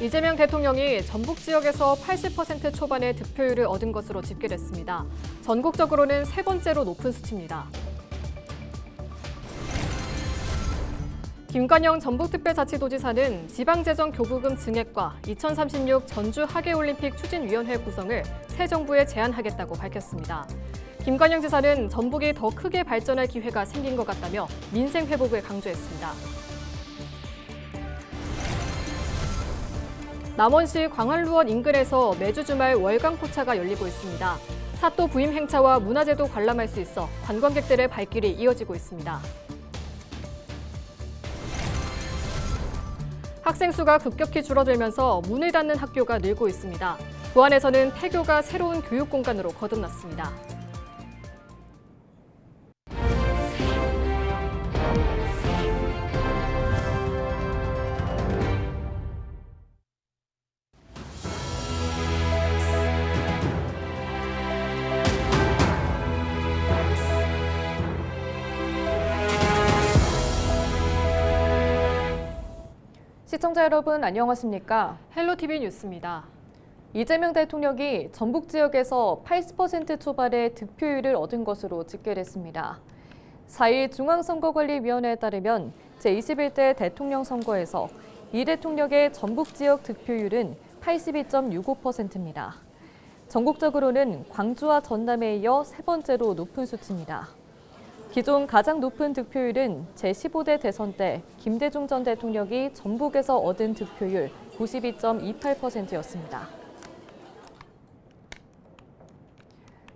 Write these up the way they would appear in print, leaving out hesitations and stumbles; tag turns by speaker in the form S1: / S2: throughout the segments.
S1: 이재명 대통령이 전북 지역에서 80% 초반의 득표율을 얻은 것으로 집계됐습니다. 전국적으로는 세 번째로 높은 수치입니다. 김관영 전북특별자치도지사는 지방재정 교부금 증액과 2036 전주 하계올림픽 추진위원회 구성을 새 정부에 제안하겠다고 밝혔습니다. 김관영 지사는 전북이 더 크게 발전할 기회가 생긴 것 같다며 민생 회복을 강조했습니다. 남원시 광안루원 인근에서 매주 주말 월광포차가 열리고 있습니다. 사또 부임 행차와 문화제도 관람할 수 있어 관광객들의 발길이 이어지고 있습니다. 학생 수가 급격히 줄어들면서 문을 닫는 학교가 늘고 있습니다. 부안에서는 폐교가 새로운 교육 공간으로 거듭났습니다.
S2: 시청자 여러분 안녕하십니까?
S1: 헬로티비 뉴스입니다.
S2: 이재명 대통령이 전북 지역에서 80% 초반의 득표율을 얻은 것으로 집계됐습니다. 4일 중앙선거관리위원회에 따르면 제21대 대통령 선거에서 이 대통령의 전북 지역 득표율은 82.65%입니다. 전국적으로는 광주와 전남에 이어 세 번째로 높은 수치입니다. 기존 가장 높은 득표율은 제15대 대선 때 김대중 전 대통령이 전북에서 얻은 득표율 92.28%였습니다.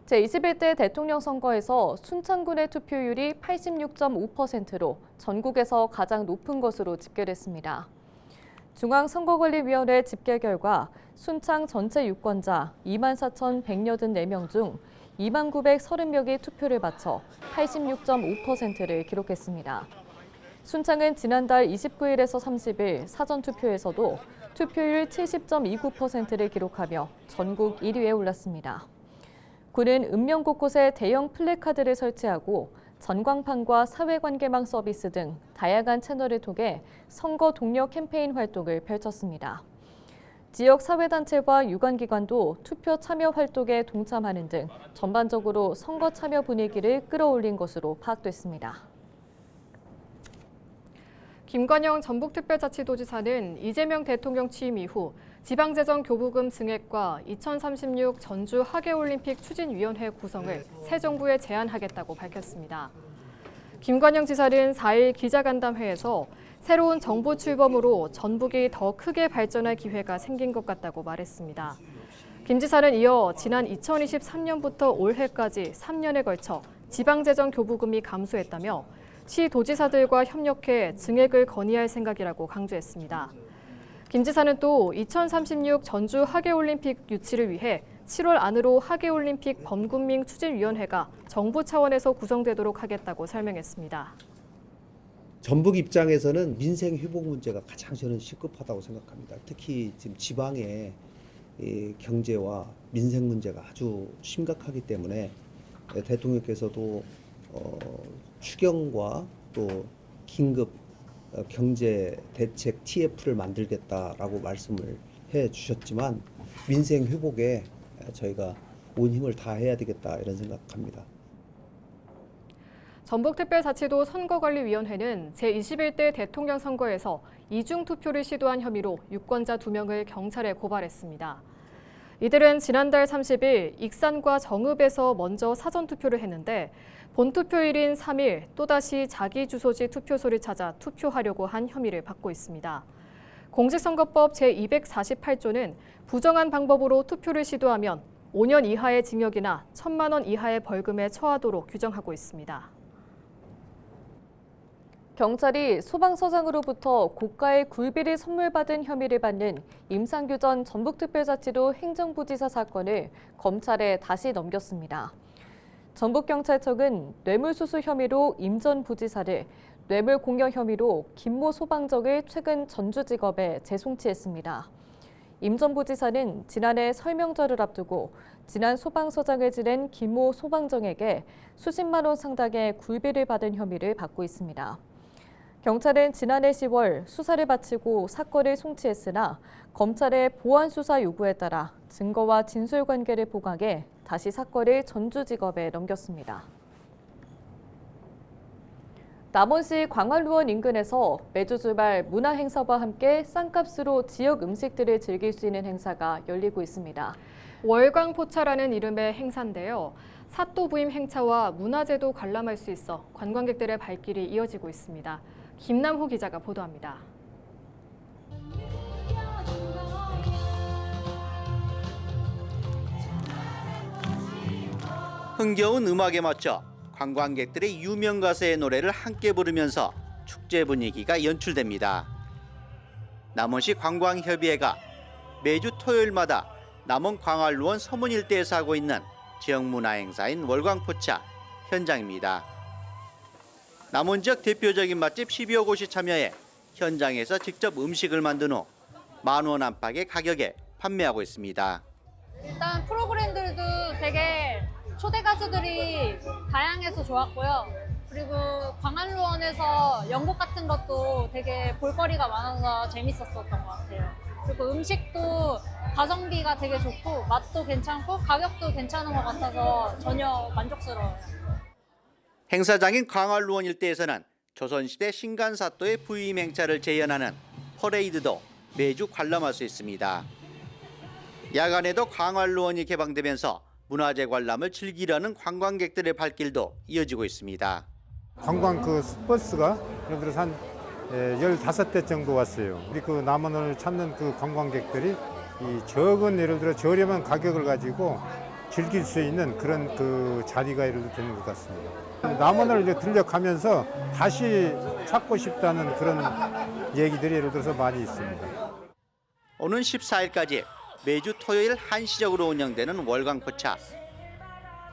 S2: 제21대 대통령 선거에서 순창군의 투표율이 86.5%로 전국에서 가장 높은 것으로 집계됐습니다. 중앙선거관리위원회 집계 결과 순창 전체 유권자 24,184명 중 2930명이 투표를 마쳐 86.5%를 기록했습니다. 순창은 지난달 29일에서 30일 사전투표에서도 투표율 70.29%를 기록하며 전국 1위에 올랐습니다. 군은 읍면 곳곳에 대형 플래카드를 설치하고 전광판과 사회관계망 서비스 등 다양한 채널을 통해 선거 독려 캠페인 활동을 펼쳤습니다. 지역 사회단체와 유관기관도 투표 참여 활동에 동참하는 등 전반적으로 선거 참여 분위기를 끌어올린 것으로 파악됐습니다.
S1: 김관영 전북특별자치도지사는 이재명 대통령 취임 이후 지방재정 교부금 증액과 2036 전주 하계올림픽 추진위원회 구성을 새 정부에 제안하겠다고 밝혔습니다. 김관영 지사는 4일 기자간담회에서 새로운 정부 출범으로 전북이 더 크게 발전할 기회가 생긴 것 같다고 말했습니다. 김 지사는 이어 지난 2023년부터 올해까지 3년에 걸쳐 지방재정 교부금이 감소했다며 시 도지사들과 협력해 증액을 건의할 생각이라고 강조했습니다. 김 지사는 또 2036 전주 하계올림픽 유치를 위해 7월 안으로 하계올림픽 범군민 추진위원회가 정부 차원에서 구성되도록 하겠다고 설명했습니다.
S3: 전북 입장에서는 민생 회복 문제가 가장 저는 시급하다고 생각합니다. 특히 지금 지방의 경제와 민생 문제가 아주 심각하기 때문에 대통령께서도 추경과 또 긴급 경제 대책 TF를 만들겠다라고 말씀을 해 주셨지만 민생 회복에 저희가 온 힘을 다해야 되겠다 이런 생각합니다.
S1: 전북특별자치도 선거관리위원회는 제21대 대통령 선거에서 이중투표를 시도한 혐의로 유권자 2명을 경찰에 고발했습니다. 이들은 지난달 30일 익산과 정읍에서 먼저 사전투표를 했는데 본투표일인 3일 또다시 자기 주소지 투표소를 찾아 투표하려고 한 혐의를 받고 있습니다. 공직선거법 제248조는 부정한 방법으로 투표를 시도하면 5년 이하의 징역이나 1,000만 원 이하의 벌금에 처하도록 규정하고 있습니다.
S2: 경찰이 소방서장으로부터 고가의 굴비를 선물받은 혐의를 받는 임상규 전 전북특별자치도 행정부지사 사건을 검찰에 다시 넘겼습니다. 전북경찰청은 뇌물수수 혐의로 임 전 부지사를, 뇌물공여 혐의로 김모 소방정을 최근 전주지검에 재송치했습니다. 임 전 부지사는 지난해 설명절을 앞두고 지난 소방서장을 지낸 김모 소방정에게 수십만 원 상당의 굴비를 받은 혐의를 받고 있습니다. 경찰은 지난해 10월 수사를 마치고 사건을 송치했으나 검찰의 보안 수사 요구에 따라 증거와 진술 관계를 보강해 다시 사건을 전주지검에 넘겼습니다. 남원시 광안루원 인근에서 매주 주말 문화행사와 함께 싼값으로 지역 음식들을 즐길 수 있는 행사가 열리고 있습니다.
S1: 월광포차라는 이름의 행사인데요. 사또 부임 행차와 문화제도 관람할 수 있어 관광객들의 발길이 이어지고 있습니다. 김남호 기자가 보도합니다.
S4: 흥겨운 음악에 맞춰 관광객들의 유명 가수의 노래를 함께 부르면서 축제 분위기가 연출됩니다. 남원시 관광협의회가 매주 토요일마다 남원 광안루원 서문 일대에서 하고 있는 지역 문화 행사인 월광포차 현장입니다. 남원 지역 대표적인 맛집 10여 곳이 참여해 현장에서 직접 음식을 만든 후 10,000원 안팎의 가격에 판매하고 있습니다.
S5: 일단 프로그램들도 되게 초대 가수들이 다양해서 좋았고요. 그리고 광안루원에서 연극 같은 것도 되게 볼거리가 많아서 재밌었었던 것 같아요. 그리고 음식도 가성비가 되게 좋고 맛도 괜찮고 가격도 괜찮은 것 같아서 전혀 만족스러워요.
S4: 행사장인 광안루원 일대에서는 조선시대 신간사또의 부임 행차를 재현하는 퍼레이드도 매주 관람할 수 있습니다. 야간에도 광안루원이 개방되면서 문화재 관람을 즐기려는 관광객들의 발길도 이어지고 있습니다.
S6: 관광 버스가 예를 들어서 한 15대 정도 왔어요. 우리 남원을 찾는 관광객들이 이 적은 예를 들어 저렴한 가격을 가지고 즐길 수 있는 그런 자리가 예를 들어 되는 것 같습니다. 남원을 들려가면서 다시 찾고 싶다는 그런 얘기들이 예를 들어서 많이 있습니다.
S4: 오는 14일까지 매주 토요일 한시적으로 운영되는 월광포차.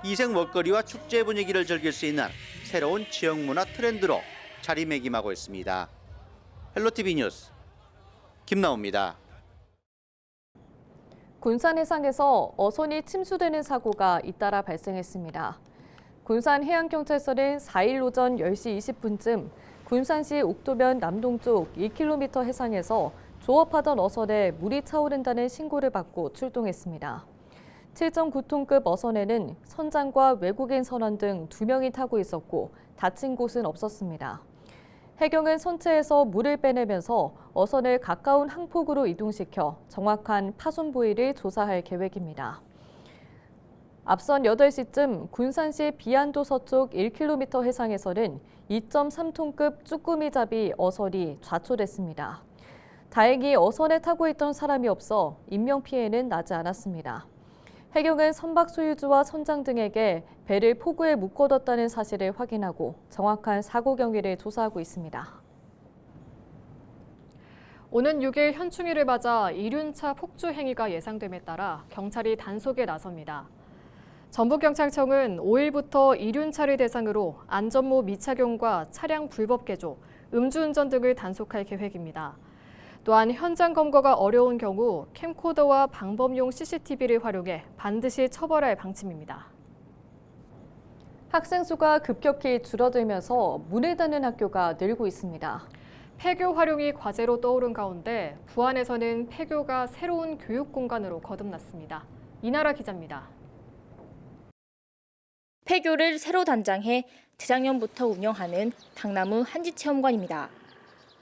S4: 이색 먹거리와 축제 분위기를 즐길 수 있는 새로운 지역 문화 트렌드로 자리매김하고 있습니다. 헬로티비 뉴스 김나옵니다.
S2: 군산 해상에서 어선이 침수되는 사고가 잇따라 발생했습니다. 군산 해양경찰서는 4일 오전 10시 20분쯤 군산시 옥도면 남동쪽 2km 해상에서 조업하던 어선에 물이 차오른다는 신고를 받고 출동했습니다. 7.9톤급 어선에는 선장과 외국인 선원 등 2명이 타고 있었고 다친 곳은 없었습니다. 해경은 선체에서 물을 빼내면서 어선을 가까운 항폭으로 이동시켜 정확한 파손 부위를 조사할 계획입니다. 앞선 8시쯤 군산시 비안도 서쪽 1km 해상에서는 2.3톤급 쭈꾸미잡이 어선이 좌초됐습니다. 다행히 어선에 타고 있던 사람이 없어 인명피해는 나지 않았습니다. 해경은 선박 소유주와 선장 등에게 배를 포구에 묶어뒀다는 사실을 확인하고 정확한 사고 경위를 조사하고 있습니다.
S1: 오는 6일 현충일을 맞아 이륜차 폭주 행위가 예상됨에 따라 경찰이 단속에 나섭니다. 전북경찰청은 5일부터 이륜차를 대상으로 안전모 미착용과 차량 불법 개조, 음주운전 등을 단속할 계획입니다. 또한 현장 검거가 어려운 경우 캠코더와 방범용 CCTV를 활용해 반드시 처벌할 방침입니다.
S2: 학생 수가 급격히 줄어들면서 문을 닫는 학교가 늘고 있습니다.
S1: 폐교 활용이 과제로 떠오른 가운데 부안에서는 폐교가 새로운 교육 공간으로 거듭났습니다. 이나라 기자입니다.
S7: 폐교를 새로 단장해 재작년부터 운영하는 당나무 한지체험관입니다.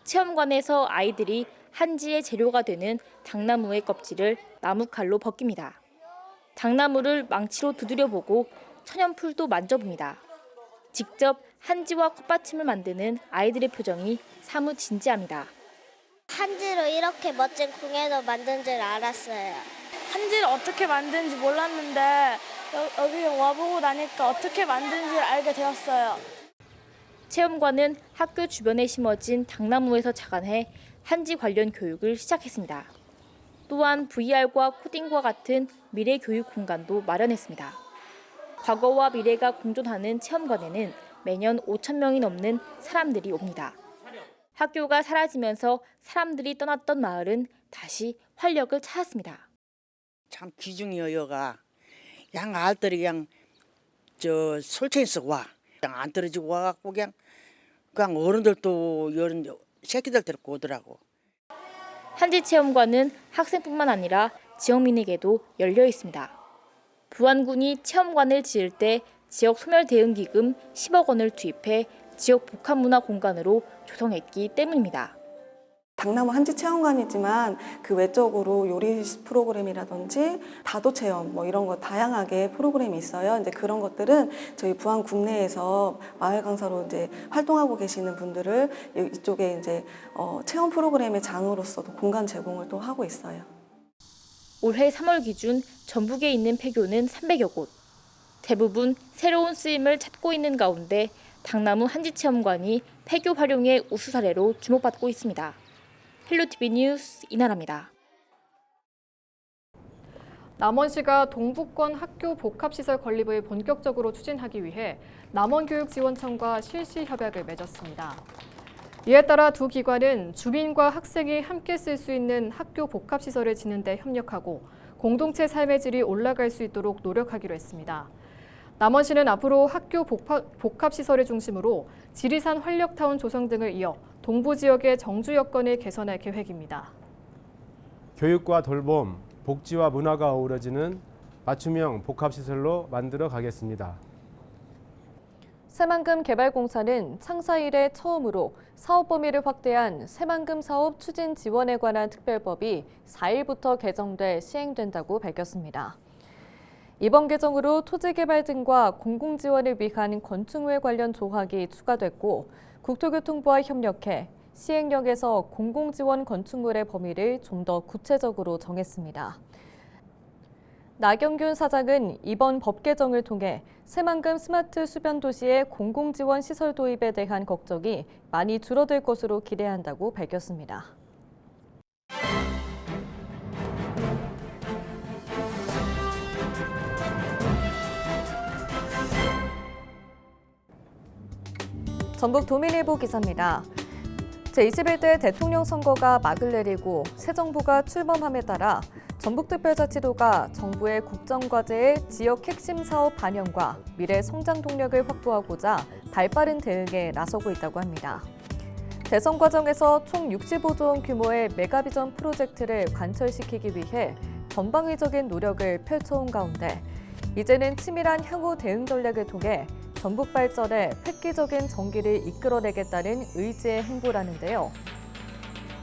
S7: 체험관에서 아이들이 한지의 재료가 되는 당나무의 껍질을 나무칼로 벗깁니다. 당나무를 망치로 두드려보고 천연풀도 만져봅니다. 직접 한지와 컵받침을 만드는 아이들의 표정이 사뭇 진지합니다.
S8: 한지로 이렇게 멋진 궁예도 만든 줄 알았어요.
S9: 한지를 어떻게 만드는지 몰랐는데 여기 와보고 나니까 어떻게 만드는지를 알게 되었어요.
S7: 체험관은 학교 주변에 심어진 당나무에서 착안해 한지 관련 교육을 시작했습니다. 또한 VR과 코딩과 같은 미래 교육 공간도 마련했습니다. 과거와 미래가 공존하는 체험관에는 매년 5,000명이 넘는 사람들이 옵니다. 학교가 사라지면서 사람들이 떠났던 마을은 다시 활력을 찾았습니다.
S10: 참 귀중해요. 여가 양 알들이 그냥 설치해서 와. 그냥 안 떨어지고 와갖고 그냥 그냥 어른들도 이런 새끼들 데리고 오더라고.
S7: 한지체험관은 학생뿐만 아니라 지역민에게도 열려 있습니다. 부안군이 체험관을 지을 때 지역 소멸 대응 기금 10억 원을 투입해 지역 복합문화 공간으로 조성했기 때문입니다.
S11: 당나무 한지체험관이지만 그 외적으로 요리 프로그램이라든지 다도 체험 뭐 이런 거 다양하게 프로그램이 있어요. 이제 그런 것들은 저희 부안 국내에서 마을 강사로 이제 활동하고 계시는 분들을 이쪽에 이제 체험 프로그램의 장으로서도 공간 제공을 또 하고 있어요.
S7: 올해 3월 기준 전북에 있는 폐교는 300여 곳. 대부분 새로운 쓰임을 찾고 있는 가운데 당나무 한지체험관이 폐교 활용의 우수 사례로 주목받고 있습니다. 헬로티비 뉴스 이나라입니다.
S1: 남원시가 동북권 학교 복합시설 건립을 본격적으로 추진하기 위해 남원교육지원청과 실시 협약을 맺었습니다. 이에 따라 두 기관은 주민과 학생이 함께 쓸 수 있는 학교 복합시설을 짓는 데 협력하고 공동체 삶의 질이 올라갈 수 있도록 노력하기로 했습니다. 남원시는 앞으로 학교 복합시설을 중심으로 지리산 활력타운 조성 등을 이어 동부 지역의 정주 여건을 개선할 계획입니다.
S12: 교육과 돌봄, 복지와 문화가 어우러지는 맞춤형 복합시설로 만들어 가겠습니다.
S2: 새만금 개발공사는 창사 이래 처음으로 사업 범위를 확대한 새만금 사업 추진 지원에 관한 특별법이 4일부터 개정돼 시행된다고 밝혔습니다. 이번 개정으로 토지개발 등과 공공지원을 위한 건축물 관련 조항이 추가됐고 국토교통부와 협력해 시행령에서 공공지원 건축물의 범위를 좀 더 구체적으로 정했습니다. 나경균 사장은 이번 법 개정을 통해 새만금 스마트 수변 도시의 공공지원 시설 도입에 대한 걱정이 많이 줄어들 것으로 기대한다고 밝혔습니다. 전북 도민일보 기사입니다. 제21대 대통령 선거가 막을 내리고 새 정부가 출범함에 따라 전북특별자치도가 정부의 국정과제의 지역 핵심 사업 반영과 미래 성장 동력을 확보하고자 발빠른 대응에 나서고 있다고 합니다. 대선 과정에서 총 65조 원 규모의 메가비전 프로젝트를 관철시키기 위해 전방위적인 노력을 펼쳐온 가운데 이제는 치밀한 향후 대응 전략을 통해 전북 발전에 획기적인 전기를 이끌어내겠다는 의지의 행보라는데요.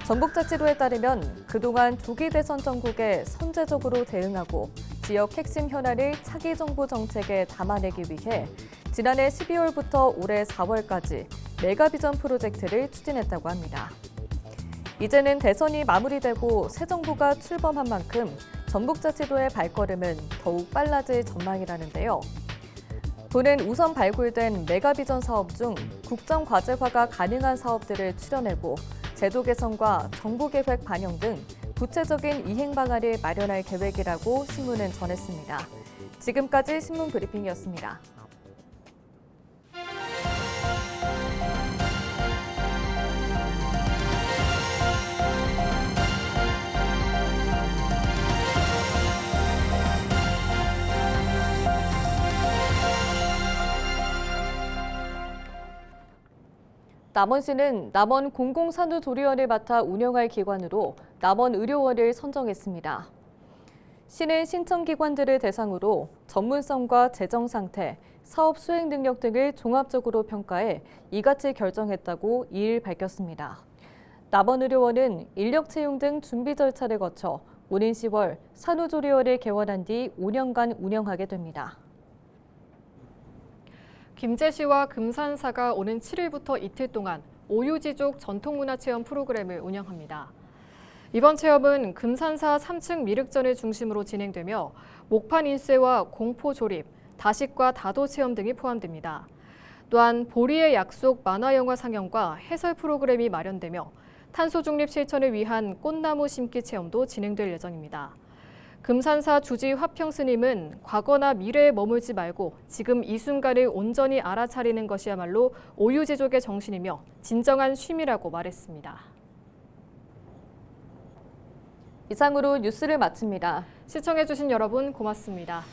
S2: 전북자치도에 따르면 그동안 조기 대선 전국에 선제적으로 대응하고 지역 핵심 현안을 차기 정부 정책에 담아내기 위해 지난해 12월부터 올해 4월까지 메가비전 프로젝트를 추진했다고 합니다. 이제는 대선이 마무리되고 새 정부가 출범한 만큼 전북자치도의 발걸음은 더욱 빨라질 전망이라는데요. 도는 우선 발굴된 메가비전 사업 중 국정과제화가 가능한 사업들을 추려내고 제도 개선과 정부 계획 반영 등 구체적인 이행 방안을 마련할 계획이라고 신문은 전했습니다. 지금까지 신문 브리핑이었습니다. 남원시는 남원 공공산후조리원을 맡아 운영할 기관으로 남원의료원을 선정했습니다. 시는 신청기관들을 대상으로 전문성과 재정 상태, 사업 수행 능력 등을 종합적으로 평가해 이같이 결정했다고 2일 밝혔습니다. 남원의료원은 인력 채용 등 준비 절차를 거쳐 오는 10월 산후조리원을 개원한 뒤 5년간 운영하게 됩니다.
S1: 김제시와 금산사가 오는 7일부터 이틀 동안 오유지족 전통문화체험 프로그램을 운영합니다. 이번 체험은 금산사 3층 미륵전을 중심으로 진행되며 목판 인쇄와 공포 조립, 다식과 다도 체험 등이 포함됩니다. 또한 보리의 약속 만화영화 상영과 해설 프로그램이 마련되며 탄소 중립 실천을 위한 꽃나무 심기 체험도 진행될 예정입니다. 금산사 주지 화평 스님은 과거나 미래에 머물지 말고 지금 이 순간을 온전히 알아차리는 것이야말로 오유지족의 정신이며 진정한 쉼이라고 말했습니다.
S2: 이상으로 뉴스를 마칩니다.
S1: 시청해주신 여러분 고맙습니다.